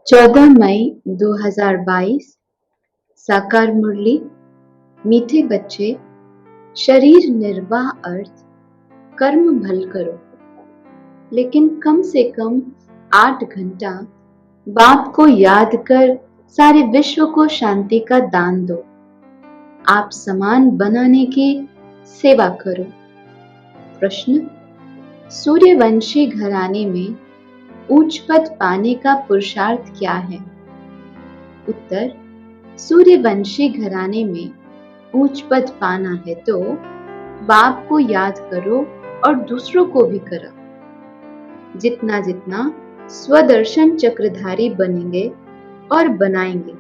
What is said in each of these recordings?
14 मई 2022। साकार मुरली। मीठे बच्चे, शरीर निर्वाह अर्थ कर्म भल करो, लेकिन कम से कम 8 घंटा बाप को याद कर सारे विश्व को शांति का दान दो। आप समान बनाने की सेवा करो। प्रश्न: सूर्यवंशी घराने में ऊंच पद पाने का पुरुषार्थ क्या है? उत्तर: सूर्यवंशी घराने में ऊंच पद पाना है तो बाप को याद करो और दूसरों को भी करो। जितना जितना स्वदर्शन चक्रधारी बनेंगे और बनाएंगे,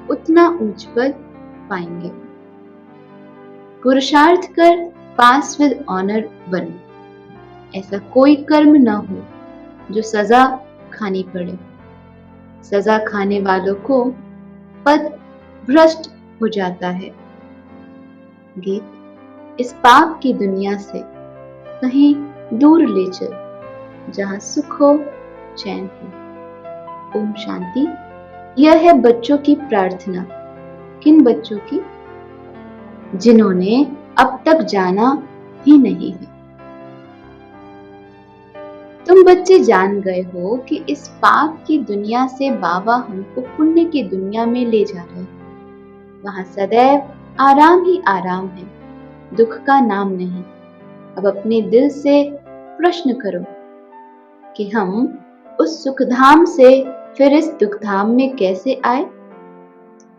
उतना ऊंच पद पाएंगे। पुरुषार्थ कर पास विद ऑनर बनो। ऐसा कोई कर्म न हो जो सजा खानी पड़े। सजा खाने वालों को पद भ्रष्ट हो जाता है। गीत: इस पाप की दुनिया से कहीं दूर ले चल, जहां सुख हो, चैन हो। ओम शांति। यह है बच्चों की प्रार्थना। किन बच्चों की? जिन्होंने अब तक जाना ही नहीं है। तुम बच्चे जान गए हो कि इस पाप की दुनिया से बाबा हमको पुण्य की दुनिया में ले जा रहे हैं। वहां सदैव आराम ही आराम है, दुख का नाम नहीं। अब अपने दिल से प्रश्न करो कि हम उस सुखधाम से फिर इस दुखधाम में कैसे आए?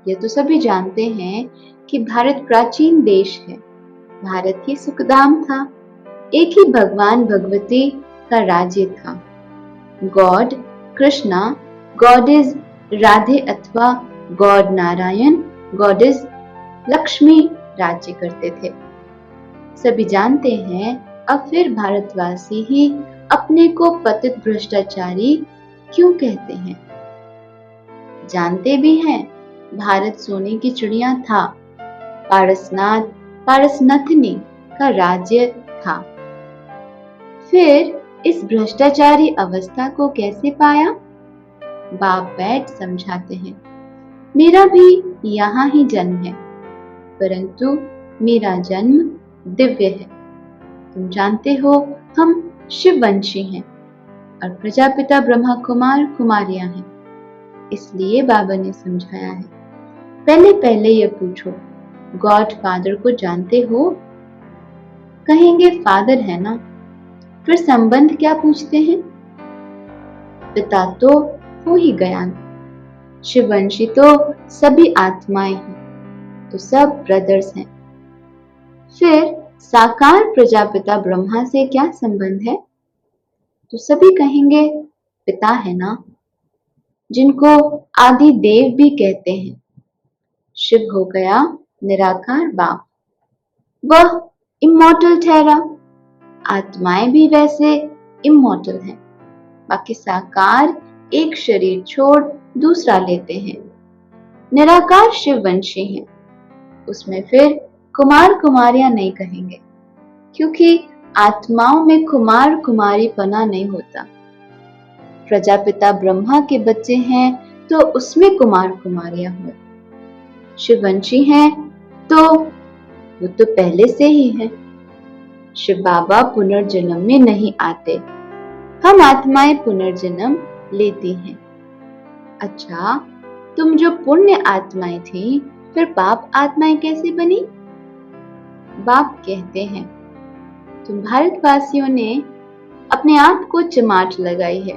यह तो सभी जानते हैं कि भारत प्राचीन देश है। भारत ही सुखधाम था। एक ही भगवान भगवती का राज्य था। गॉड कृष्णा, गॉडेस राधे अथवा गॉड नारायण, गॉडेस लक्ष्मी राज्य करते थे। सभी जानते हैं, अब फिर भारतवासी ही अपने को पतित भ्रष्टाचारी क्यों कहते हैं? जानते भी हैं, भारत सोने की चिड़िया था। पारसनाथ, पारसनथनी का राज्य था। फिर इस भ्रष्टाचारी अवस्था को कैसे पाया? बाप बैठ समझाते हैं। मेरा भी यहाँ ही जन्म है, परंतु मेरा जन्म दिव्य है। तुम जानते हो, हम शिववंशी हैं और प्रजापिता ब्रह्मा कुमार कुमारियां हैं। इसलिए बाबा ने समझाया है। पहले पहले यह पूछो, गॉड फादर को जानते हो? कहेंगे फादर है ना, फिर संबंध क्या पूछते हैं? पिता तो हो ही गया। शिववंशी तो सभी आत्माएं हैं, तो सब ब्रदर्स हैं। फिर साकार प्रजापिता ब्रह्मा से क्या संबंध है? तो सभी कहेंगे पिता है ना, जिनको आदि देव भी कहते हैं। शिव हो गया निराकार बाप, वह इमॉर्टल ठहरा। आत्माएं भी वैसे इमॉर्टल हैं। बाकी साकार एक शरीर छोड़ दूसरा लेते हैं। निराकार शिववंशी हैं, उसमें फिर कुमार कुमारियां नहीं कहेंगे, क्योंकि आत्माओं में कुमार कुमारी पना नहीं होता। प्रजापिता ब्रह्मा के बच्चे हैं तो उसमें कुमार कुमारियां हुए। शिववंशी हैं तो वो तो पहले से ही है। शिव बाबा पुनर्जन्म में नहीं आते, हम आत्माएं पुनर्जन्म लेती हैं। अच्छा, तुम जो पुण्य आत्माएं थी, फिर पाप आत्माएं कैसे बनी? बाप कहते हैं, तुम भारतवासियों ने अपने आप को चमाट लगाई है।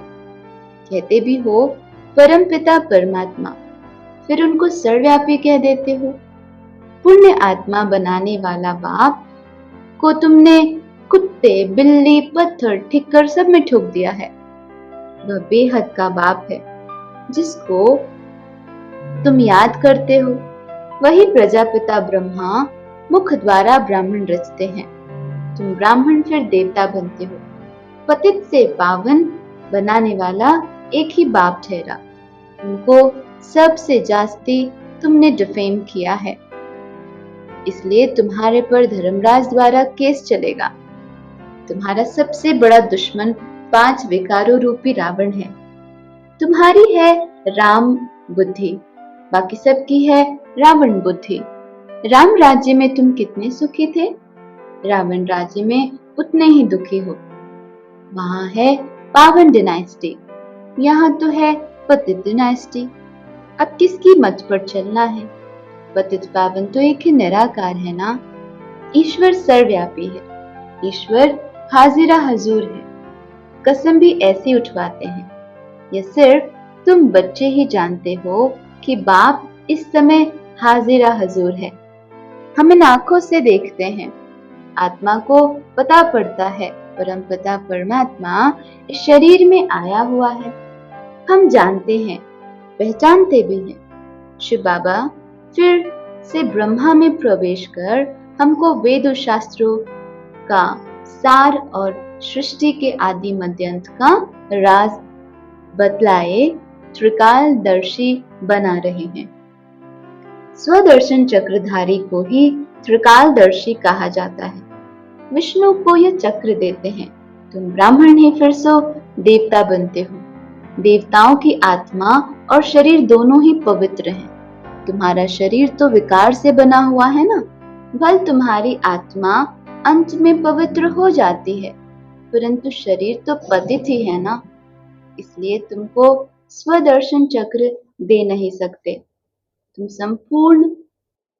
कहते भी हो परम पिता परमात्मा, फिर उनको सर्वव्यापी कह देते हो। पुण्य आत्मा बनाने वाला बाप को तुमने कुत्ते, बिल्ली, पत्थर, ठिक्कर सब में ठोक दिया है। वह बेहद का बाप है, जिसको तुम याद करते हो। वही प्रजापिता ब्रह्मा मुख द्वारा ब्राह्मण रचते हैं। तुम ब्राह्मण फिर देवता बनते हो। पतित से पावन बनाने वाला एक ही बाप ठहरा। उनको सबसे जास्ती तुमने डिफेम किया है, इसलिए तुम्हारे पर धर्मराज द्वारा केस चलेगा। तुम्हारा सबसे बड़ा दुश्मन 5 विकारों रूपी रावण है। तुम्हारी है राम बुद्धि, बाकी सबकी है रावण बुद्धि। राम राज्य में तुम कितने सुखी थे, रावण राज्य में उतने ही दुखी हो। वहां है पावन डिनाइस्टी, यहाँ तो है पतित डिनाइस्टी। अब किसकी मत पर चलना है? पतित पावन तो एक ही निराकार है ना। ईश्वर सर्वव्यापी है, ईश्वर हाजिरा हजूर है। कसम भी ऐसी उठवाते हैं। यह सिर्फ तुम बच्चे ही जानते हो कि बाप इस समय हाजिरा हजूर है। हम इन आंखों से देखते हैं, आत्मा को पता पड़ता है परमपिता परमात्मा इस शरीर में आया हुआ है। हम जानते हैं, पहचानते भी हैं। शिव बाबा फिर से ब्रह्मा में प्रवेश कर हमको वेद शास्त्रों का सार और सृष्टि के आदि मध्यांत का राज बतलाए त्रिकालदर्शी बना रहे हैं। स्वदर्शन चक्रधारी को ही त्रिकालदर्शी कहा जाता है। विष्णु को यह चक्र देते हैं। तुम ब्राह्मण ही फिर सो देवता बनते हो। देवताओं की आत्मा और शरीर दोनों ही पवित्र हैं। तुम्हारा शरीर तो विकार से बना हुआ है ना। भल तुम्हारी आत्मा अंत में पवित्र हो जाती है, परंतु शरीर तो पतित ही है ना। इसलिए तुमको स्वदर्शन चक्र दे नहीं सकते। तुम संपूर्ण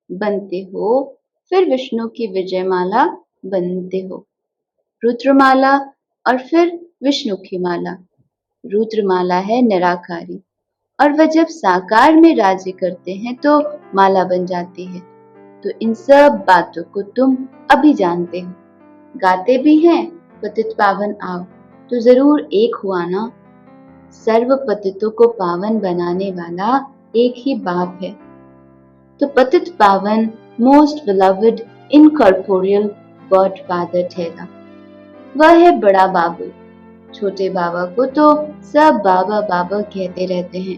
बनते हो, फिर विष्णु की विजयमाला बनते हो, रुद्रमाला, और फिर विष्णु की माला। रुद्रमाला है निराकारी, और वह जब साकार में राज्य करते हैं तो माला बन जाती है। तो इन सब बातों को तुम अभी जानते हो, गाते भी हैं पतित पावन आओ, तो जरूर एक हुआ ना। सर्व पतितों को पावन बनाने वाला एक ही बाप है। तो पतित पावन most beloved incorporeal God father ठहरा। वह है बड़ा बाबू। छोटे बाबा को तो सब बाबा बाबा कहते रहते हैं।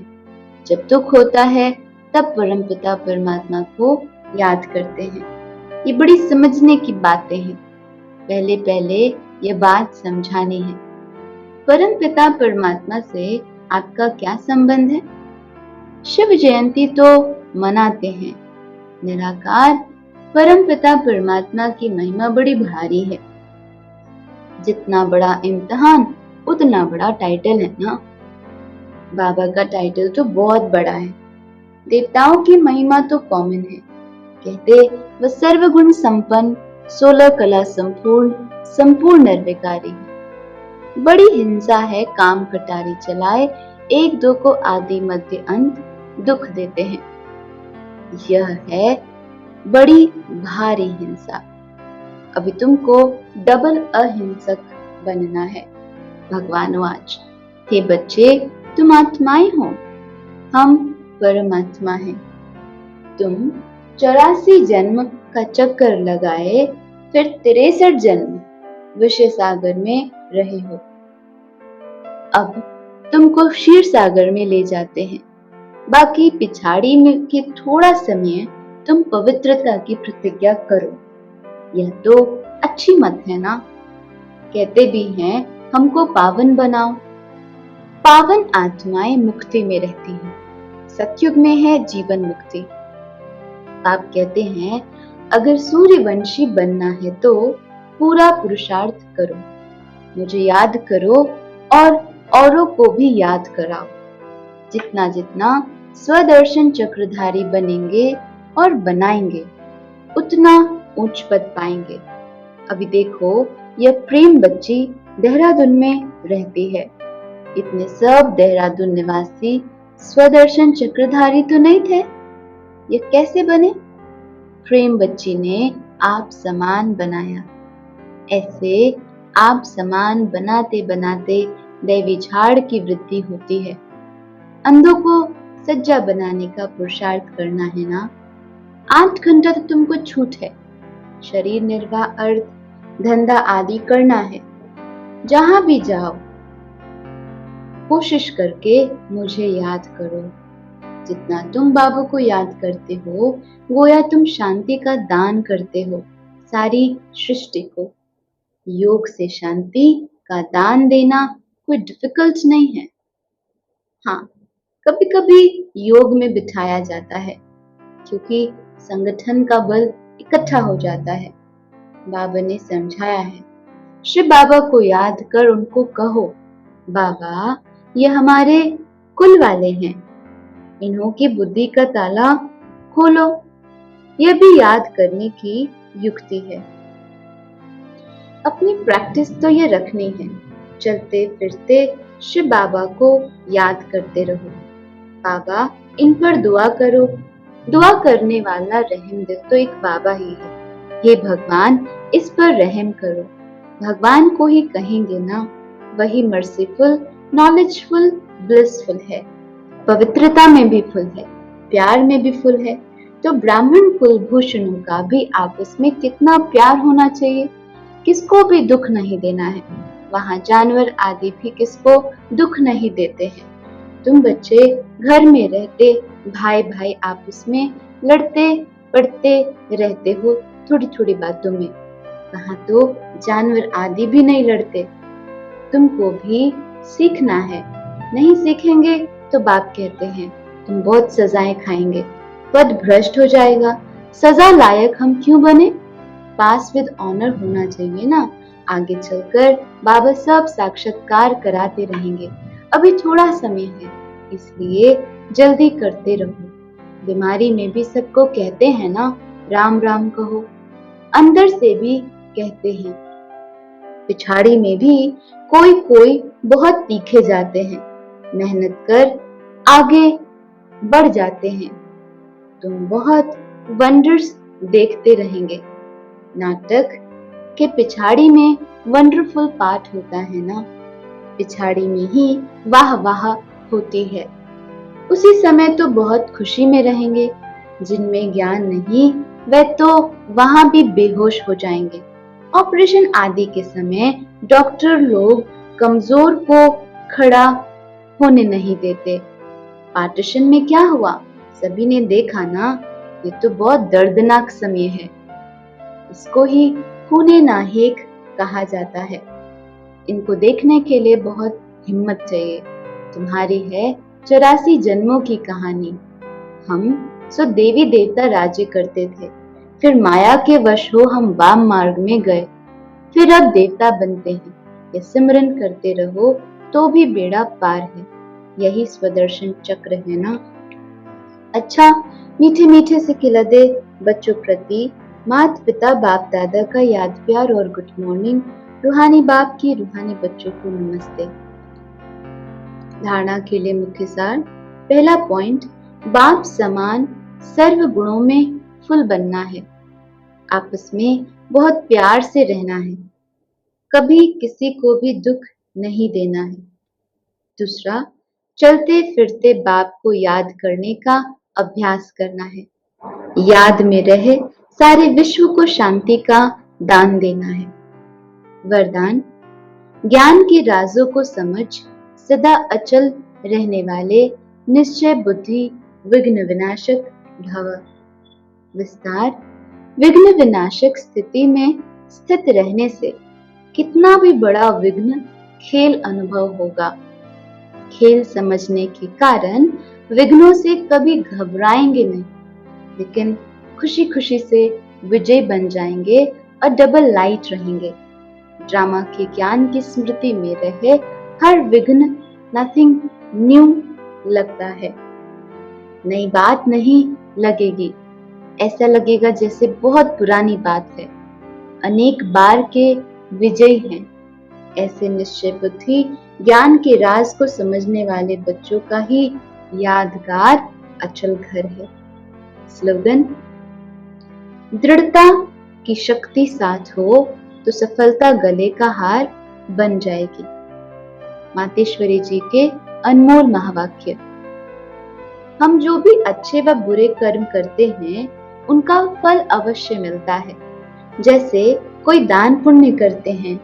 जब दुख होता है तब परमपिता परमात्मा को याद करते हैं। ये बड़ी समझने की बातें हैं। पहले पहले ये बात समझानी है। परमपिता परमात्मा से आपका क्या संबंध है? शिव जयंती तो मनाते हैं। निराकार परमपिता परमात्मा की महिमा बड़ी भारी है। जितना बड़ा इम्तिहान उतना बड़ा टाइटल है ना। बाबा का टाइटल तो बहुत बड़ा है। देवताओं की महिमा तो कॉमन है। कहते वह सर्वगुण संपन्न, 16 कला संपूर्ण, संपूर्ण निर्विकारी है। बड़ी हिंसा है काम कटारी चलाए, एक दो को आदि मध्य अंत दुख देते हैं। यह है बड़ी भारी हिंसा। अभी तुमको डबल अहिंसक बनना है। भगवान वाच, हे बच्चे, तुम आत्माएं हो, हम परमात्मा हैं। तुम 84 जन्म का चक्कर लगाए, फिर 63 जन्म विषय सागर में रहे हो। अब तुमको क्षीर सागर में ले जाते हैं। बाकी पिछाड़ी में के थोड़ा समय तुम पवित्रता की प्रतिज्ञा करो। यह तो अच्छी मत है ना। कहते भी हैं हमको पावन बनाओ। पावन आत्माएं मुक्ति में रहती हैं। सतयुग में है जीवन मुक्ति। आप कहते हैं अगर सूर्यवंशी बनना है तो पूरा पुरुषार्थ करो, मुझे याद करो और औरों को भी याद कराओ। जितना जितना स्वदर्शन चक्रधारी बनेंगे और बनाएंगे, उतना उच्च पद पाएंगे। अभी देखो, यह प्रेम बच्ची देहरादून में रहती है। इतने सब देहरादून निवासी स्वदर्शन चक्रधारी तो नहीं थे। ये कैसे बने? प्रेम बच्ची ने आप समान बनाया। ऐसे आप समान बनाते बनाते दैवी झाड़ की वृद्धि होती है। अंधों को सज्जा बनाने का पुरुषार्थ करना है ना। 8 घंटा तो तुमको छूट है। शरीर निर्वाह, अर्थ, धंधा आदि करना है। जहां भी जाओ कोशिश करके मुझे याद करो। जितना तुम बाबू को याद करते हो, गोया तुम शांति का दान करते हो सारी सृष्टि को। योग से शांति का दान देना कोई डिफिकल्ट नहीं है। हाँ, कभी कभी योग में बिठाया जाता है क्योंकि संगठन का बल इकट्ठा हो जाता है। बाबा ने समझाया है, शिव बाबा को याद कर उनको कहो, बाबा ये हमारे कुल वाले हैं, इन्हों की बुद्धि का ताला खोलो। यह भी याद करने की युक्ति है। अपनी प्रैक्टिस तो ये रखनी है, चलते फिरते शिव बाबा को याद करते रहो, बाबा इन पर दुआ करो। दुआ करने वाला रहम दिल तो एक बाबा ही है। हे भगवान इस पर रहम करो। भगवान को ही कहेंगे ना, वही मर्सीफुल, नॉलेजफुल, ब्लिसफुल है, पवित्रता में भी फुल है, प्यार में भी फुल है। तो ब्राह्मण कुलभूषणों का भी आपस में कितना प्यार होना चाहिए, किसको भी दुख नहीं देना है। वहाँ जानवर आदि भी किसको दुख नहीं देते हैं। तुम बच्चे घर में रहते भाई भाई आपस में लड़ते पड़ते रहते हो थोड़ी थोड़ी बातों में, वहाँ तो जानवर आदि भी नहीं लड़ते। तुमको भी सीखना है, नहीं सीखेंगे तो बाप कहते हैं तुम बहुत सजाएं खाएंगे, पद भ्रष्ट हो जाएगा। सजा लायक हम क्यों बने? पास विद ऑनर होना चाहिए ना। आगे चलकर बाबा सब साक्षात्कार कराते रहेंगे। अभी थोड़ा समय है, इसलिए जल्दी करते रहो। बीमारी में भी सबको कहते हैं ना, राम राम कहो। अंदर से भी कहते हैं, पिछाड़ी में भी कोई कोई बहुत तीखे जाते हैं, मेहनत कर आगे बढ़ जाते हैं। तुम बहुत वंडर्स देखते रहेंगे। नाटक के पिछाड़ी में वंडरफुल पार्ट होता है ना, पिछाड़ी में ही वाह वाह होती है। उसी समय तो बहुत खुशी में रहेंगे। जिनमें ज्ञान नहीं वे तो वहां भी बेहोश हो जाएंगे। ऑपरेशन आदि के समय डॉक्टर लोग कमजोर को खड़ा होने नहीं देते। पार्टीशन में क्या हुआ सभी ने देखा ना, ये तो बहुत दर्दनाक समय है। इसको ही खूने नाहेक कहा जाता है। इनको देखने के लिए बहुत हिम्मत चाहिए। तुम्हारी है 84 जन्मों की कहानी। हम सो देवी देवता राज्य करते थे, फिर माया के वश हो हम वाम मार्ग में गए, फिर अब देवता बनते हैं। ये सिमरन करते रहो तो भी बेड़ा पार है, यही स्वदर्शन चक्र है ना। अच्छा, मीठे मीठे से खिला दे बच्चों प्रति माता पिता बाप दादा का याद प्यार और गुड मॉर्निंग। रूहानी बाप की रूहानी बच्चों को नमस्ते। धारणा के लिए मुख्य सार। पहला पॉइंट, बाप समान सर्व गुणों में फुल बनना है, आपस में बहुत प्यार से रहना है, कभी किसी को भी दुख नहीं देना है। दूसरा, चलते फिरते बाप को याद करने का अभ्यास करना है, याद में रहे सारे विश्व को शांति का दान देना है। वरदान, ज्ञान के राजों को समझ सदा अचल रहने वाले निश्चय बुद्धि विघ्न विनाशक भव। विस्तार, विघ्न विनाशक स्थिति में स्थित रहने से कितना भी बड़ा विघ्न खेल अनुभव होगा। खेल समझने के कारण विघ्नों से कभी घबराएंगे नहीं, लेकिन खुशी खुशी से विजय बन जाएंगे और डबल लाइट रहेंगे। ड्रामा के ज्ञान की स्मृति में रहे हर विघ्न नथिंग न्यू लगता है, नई बात नहीं लगेगी, ऐसा लगेगा जैसे बहुत पुरानी बात है, अनेक बार के विजय हैं। ऐसे निश्चय बुद्धि ज्ञान के राज को समझने वाले बच्चों का ही यादगार अचल घर है। स्लोगन, दृढ़ता की शक्ति साथ हो तो सफलता गले का हार बन जाएगी। मातेश्वरी जी के अनमोल महावाक्य। हम जो भी अच्छे व बुरे कर्म करते हैं उनका फल अवश्य मिलता है। जैसे कोई दान पुण्य करते हैं,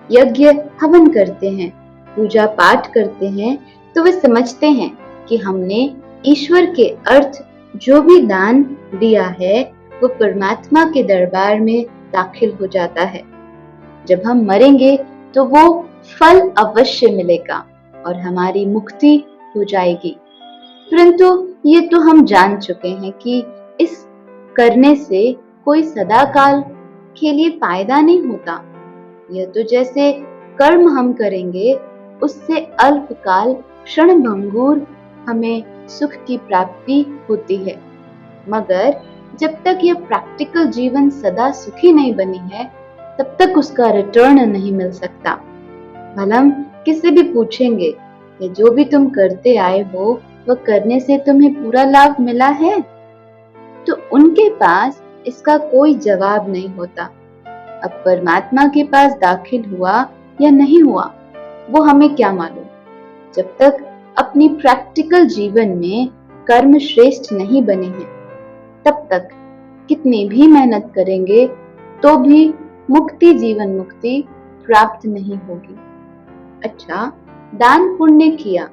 यज्ञ हवन करते हैं, पूजा पाठ करते हैं, तो वे समझते हैं कि हमने ईश्वर के अर्थ जो भी दान दिया है वो परमात्मा के दरबार में दाखिल हो जाता है। जब हम मरेंगे तो वो फल अवश्य मिलेगा और हमारी मुक्ति हो जाएगी। परंतु ये तो हम जान चुके हैं कि इस करने से कोई सदाकाल के लिए फायदा नहीं होता। यह तो जैसे कर्म हम करेंगे, उससे अल्पकाल क्षणभंगुर हमें सुख की प्राप्ति होती है, मगर जब तक यह प्रैक्टिकल जीवन सदा सुखी नहीं बनी है, तब तक उसका रिटर्न नहीं मिल सकता। भला हम किससे भी पूछेंगे कि जो भी तुम करते आए हो वह करने से तुम्हें पूरा लाभ मिला है, तो उनके पास इसका कोई जवाब नहीं होता। अब परमात्मा के पास दाखिल हुआ या नहीं हुआ, वो हमें क्या मालूम। जब तक अपनी प्रैक्टिकल जीवन में कर्म श्रेष्ठ नहीं बने हैं, तब तक कितनी भी मेहनत करेंगे तो भी मुक्ति, जीवन मुक्ति प्राप्त नहीं होगी। अच्छा, दान पुण्य किया,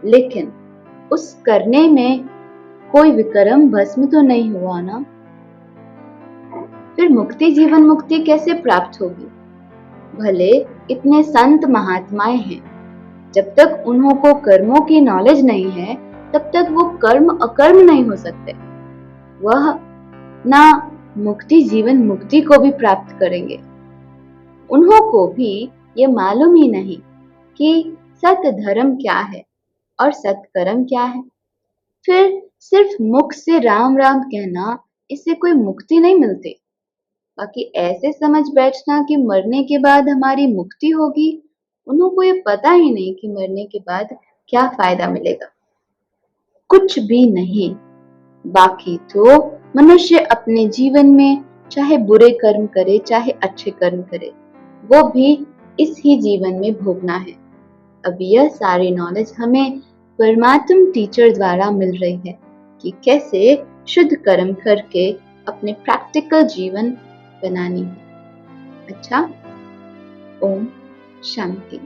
लेकिन उस करने में कोई विक्रम भस्म तो नहीं हुआ ना, फिर मुक्ति, जीवन मुक्ति कैसे प्राप्त होगी। भले इतने संत महात्माएं हैं, जब तक उन्हों को कर्मों की नॉलेज नहीं है, तब तक वो कर्म अकर्म नहीं हो सकते। वह ना मुक्ति, जीवन मुक्ति को भी प्राप्त करेंगे। उन्हों को भी ये मालूम ही नहीं कि सत धर्म क्या है और सत्कर्म क्या है। फिर सिर्फ मुख से राम राम कहना, इससे कोई मुक्ति नहीं मिलती। बाकी ऐसे समझ बैठना कि मरने के बाद हमारी मुक्ति होगी, उन्हों को ये पता ही नहीं कि मरने के बाद क्या फायदा मिलेगा। कुछ भी नहीं। बाकी तो मनुष्य अपने जीवन में चाहे बुरे कर्म करे चाहे अच्छे कर्म करे, वो भी इस ही जीवन में भोगना है। अब यह सारी नॉलेज हमें परमात्म टीचर द्वारा मिल रही है कि कैसे शुद्ध कर्म करके अपने प्रैक्टिकल जीवन बनानी है। अच्छा, ओम शांति।